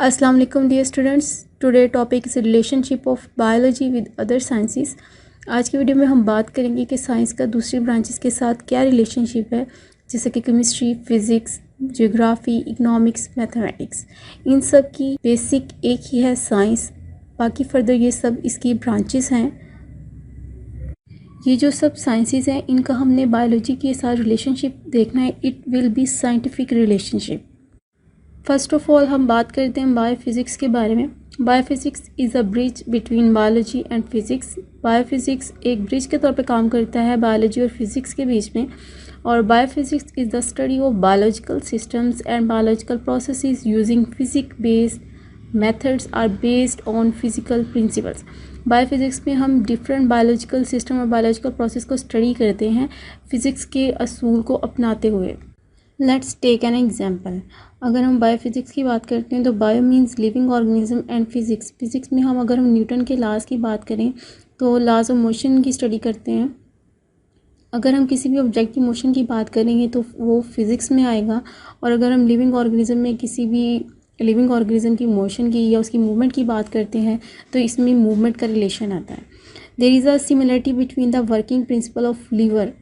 अस्सलाम वालेकुम dear students. Today topic is relationship of biology with other sciences. आज की वीडियो में हम बात करेंगे कि साइंस का दूसरी ब्रांचेस के साथ क्या रिलेशनशिप है, जैसे कि chemistry, physics, geography, economics, mathematics. इन सब की बेसिक एक ही है साइंस, बाकी फर्दर ये सब इसकी ब्रांचेस हैं। ये जो सब साइंसेस हैं इनका हमने बायोलॉजी के साथ रिलेशनशिप देखना है। It will be scientific relationship. First of all हम बात करते हैं बायोफिज़िक्स के बारे में। Biophysics is a bridge between biology and physics. Biophysics एक ब्रिज के तौर पे काम करता है बायोलॉजी और फिज़िक्स के बीच में। और biophysics is the study of biological systems and biological processes using physics based methods are based on physical principles. Biophysics में हम डिफरेंट बायोलॉजिकल सिस्टम और बायोलॉजिकल प्रोसेस को स्टडी करते हैं फिज़िक्स के असूल को अपनाते हुए। Let's take an example. अगर हम बायोफिज़िक्स की बात करते हैं तो bio means living organism and physics. Physics में हम अगर हम न्यूटन के लॉज की बात करें तो लॉज ऑफ मोशन की स्टडी करते हैं। अगर हम किसी भी ऑब्जेक्ट की मोशन की बात करेंगे तो वो फिज़िक्स में आएगा। और अगर हम लिविंग ऑर्गेनिज्म में किसी भी लिविंग ऑर्गेनिज्म की मोशन की या उसकी मूवमेंट की बात करते हैं तो इसमें मूवमेंट का रिलेशन आता है। There is a similarity between the working principle of lever.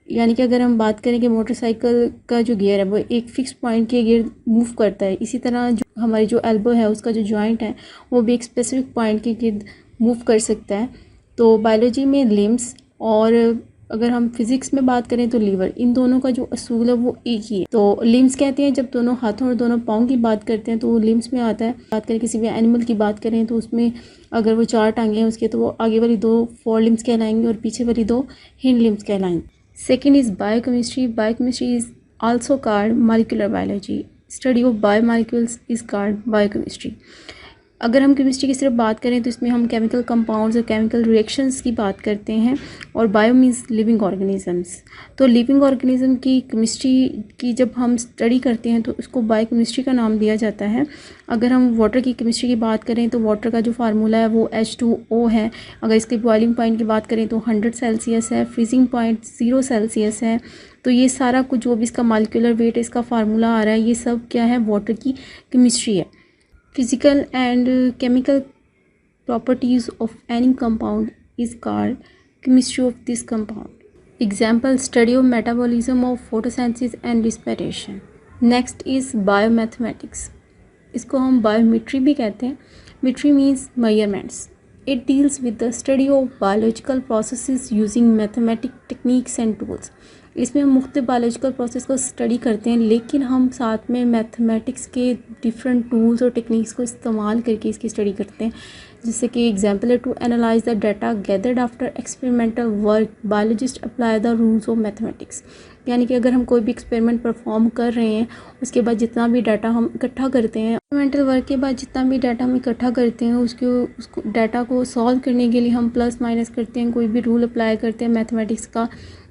यानी कि अगर हम बात करें कि मोटरसाइकिल का जो गियर है वो एक फ़िक्स पॉइंट के गियर मूव करता है, इसी तरह जो हमारी जो एल्बो है उसका जो जॉइंट है वो भी एक स्पेसिफिक पॉइंट के गिर्द मूव कर सकता है। तो बायोलॉजी में लिम्स और अगर हम फिज़िक्स में बात करें तो लीवर, इन दोनों का जो असूल है वो एक ही है। तो लिम्स कहते हैं जब दोनों हाथों और दोनों पाँव की बात करते हैं तो वो लिम्स में आता है। बात करें किसी भी एनिमल की बात करें तो उसमें अगर वो 4 टांगें हैं उसके तो वो आगे वाली 2 फोर लिम्स कहलाएंगे और पीछे वाली 2 हिंड लिम्स कहलाएंगे। Second is biochemistry. Biochemistry is also called molecular biology. Study of biomolecules is called biochemistry. अगर हम केमिस्ट्री की सिर्फ बात करें तो इसमें हम केमिकल कंपाउंड्स और केमिकल रिएक्शंस की बात करते हैं। और बायो मीन्स लिविंग ऑर्गेनिजम्स। तो लिविंग ऑर्गेनिज्म की केमिस्ट्री की जब हम स्टडी करते हैं तो उसको बायोकेमिस्ट्री का नाम दिया जाता है। अगर हम वाटर की केमिस्ट्री की बात करें तो वाटर का जो फार्मूला है वो H2O है। अगर इसके बॉइलिंग पॉइंट की बात करें तो 100 सेल्सियस है, फ्रीजिंग पॉइंट 0 सेल्सियस है। तो ये सारा कुछ जो भी इसका मॉलिक्यूलर वेट इसका फार्मूला आ रहा है ये सब क्या है, वाटर की केमिस्ट्री है। Physical and chemical properties of any compound is called chemistry of this compound. Example, study of metabolism of photosynthesis and respiration. Next is biomathematics. इसको हम बायोमेट्री भी कहते हैं। मेट्री means measurements. It deals with the study of biological processes using mathematic techniques and tools. इसमें हम मुख्तलिफ biological process को study करते हैं लेकिन हम साथ में मैथमेटिक्स के डिफरेंट टूल्स और टेक्निक्स को इस्तेमाल करके इसकी स्टडी करते हैं। जैसे कि एग्जांपल है to analyse the data gathered after experimental work biologist apply the rules of mathematics. यानी कि अगर हम कोई भी एक्सपेरिमेंट परफॉर्म कर रहे हैं उसके बाद जितना भी डाटा हम इकट्ठा करते हैं, एक्सपेरिमेंटल वर्क के बाद जितना भी डाटा हम इकट्ठा करते हैं उसको डाटा को सॉल्व करने के लिए हम प्लस माइनस करते हैं, कोई भी रूल अप्लाई करते हैं मैथमेटिक्स का,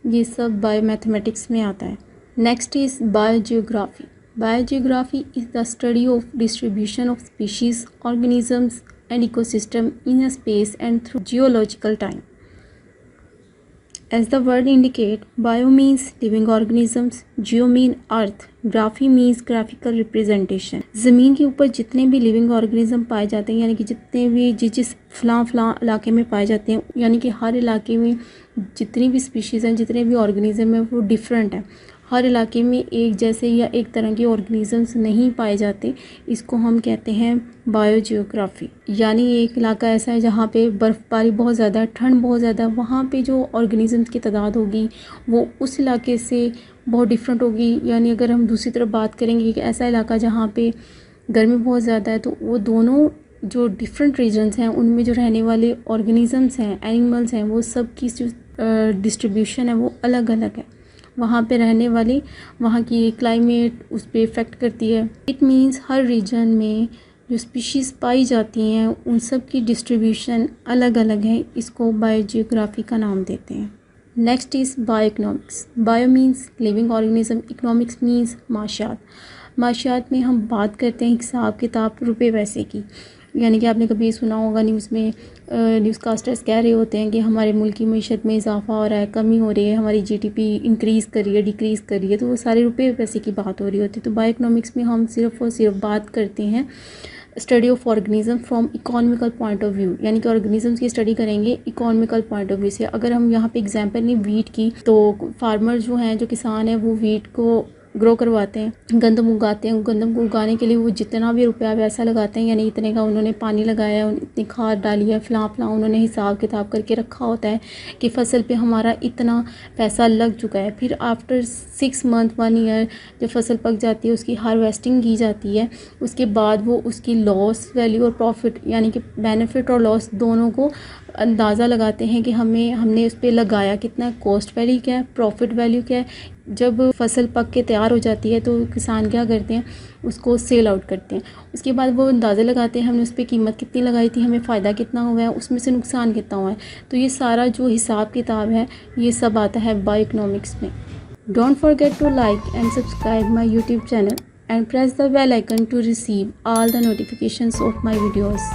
ये सब बायो मैथमेटिक्स में आता है। Next is biogeography. Biogeography is the study of distribution of species, organisms and ecosystem in a space and through geological time. As the word indicate, bio means living organisms, geo mean earth, graphy means graphical representation. ज़मीन के ऊपर जितने भी living organism पाए जाते हैं यानी कि जितने भी जिस फलां इलाके में पाए जाते हैं, यानी कि हर इलाके में जितनी भी स्पीशीज़ हैं, जितने भी ऑर्गेनिज्म हैं वो डिफरेंट हैं। हर इलाके में एक जैसे या एक तरह के ऑर्गेनिजम्स नहीं पाए जाते, इसको हम कहते हैं बायोजियोग्राफी। यानी एक इलाका ऐसा है जहाँ पे बर्फ़बारी बहुत ज़्यादा, ठंड बहुत ज़्यादा, वहाँ पे जो ऑर्गेनिजम्स की तादाद होगी वो उस इलाके से बहुत डिफरेंट होगी। यानी अगर हम दूसरी तरफ बात करेंगे कि ऐसा इलाका जहाँ पे गर्मी बहुत ज़्यादा है तो वो दोनों जो डिफरेंट रीजन्स हैं उनमें जो रहने वाले ऑर्गेनिजम्स हैं, एनिमल्स हैं, वो सब की जो डिस्ट्रीब्यूशन है वो अलग अलग है। वहाँ पे रहने वाली वहाँ की क्लाइमेट उस पर इफ़ेक्ट करती है। इट मीन्स हर रीजन में जो स्पीशीज़ पाई जाती हैं उन सब की डिस्ट्रीब्यूशन अलग अलग है, इसको बायोजियोग्राफी का नाम देते हैं। Next is bioeconomics. Bio means living organism, economics means माशियात। माशियात में हम बात करते हैं हिसाब किताब रुपए पैसे की। यानी कि आपने कभी सुना होगा न्यूज़ में न्यूज़ कास्टर्स कह रहे होते हैं कि हमारे मुल्क की मीशत में इजाफा हो रहा है, कमी हो रही है, हमारी जीडीपी इंक्रीज़ कर रही है, डिक्रीज़ कर रही है, तो वो सारे रुपये पैसे की बात हो रही होती है। तो बायो इकोनॉमिक्स में हम सिर्फ़ और सिर्फ बात करते हैं study of organism from economical point of view, यानी कि ऑर्गेनिजम्स की स्टडी करेंगे इकोनॉमिकल पॉइंट ऑफ व्यू से। अगर हम यहाँ पे एग्जांपल लें वीट की, तो फार्मर जो हैं, जो किसान हैं, वो वीट को ग्रो करवाते हैं, गंदम उगाते हैं। गंदम को उगाने के लिए वो जितना भी रुपया पैसा लगाते हैं, यानी इतने का उन्होंने पानी लगाया है, इतनी खाद डाली है, फलां उन्होंने हिसाब किताब करके रखा होता है कि फ़सल पे हमारा इतना पैसा लग चुका है। फिर आफ्टर 6 मंथ 1 ईयर जब फ़सल पक जाती है, उसकी हार्वेस्टिंग की जाती है, उसके बाद वो उसकी लॉस वैल्यू और प्रॉफिट, यानी कि बेनिफिट और लॉस दोनों को अंदाज़ा लगाते हैं कि हमने उस पर लगाया कितना है, कॉस्ट वैल्यू क्या है, प्रॉफिट वैल्यू क्या है। जब फ़सल पक के तैयार हो जाती है तो किसान क्या करते हैं, उसको सेल आउट करते हैं। उसके बाद वो अंदाज़ा लगाते हैं हमने उस पर कीमत कितनी लगाई थी, हमें फ़ायदा कितना हुआ है, उसमें से नुकसान कितना हुआ है। तो ये सारा जो हिसाब किताब है, ये सब आता है बायो इकोनॉमिक्स में। Don't forget to like and subscribe my YouTube channel and press the bell icon to receive all the notifications of my videos.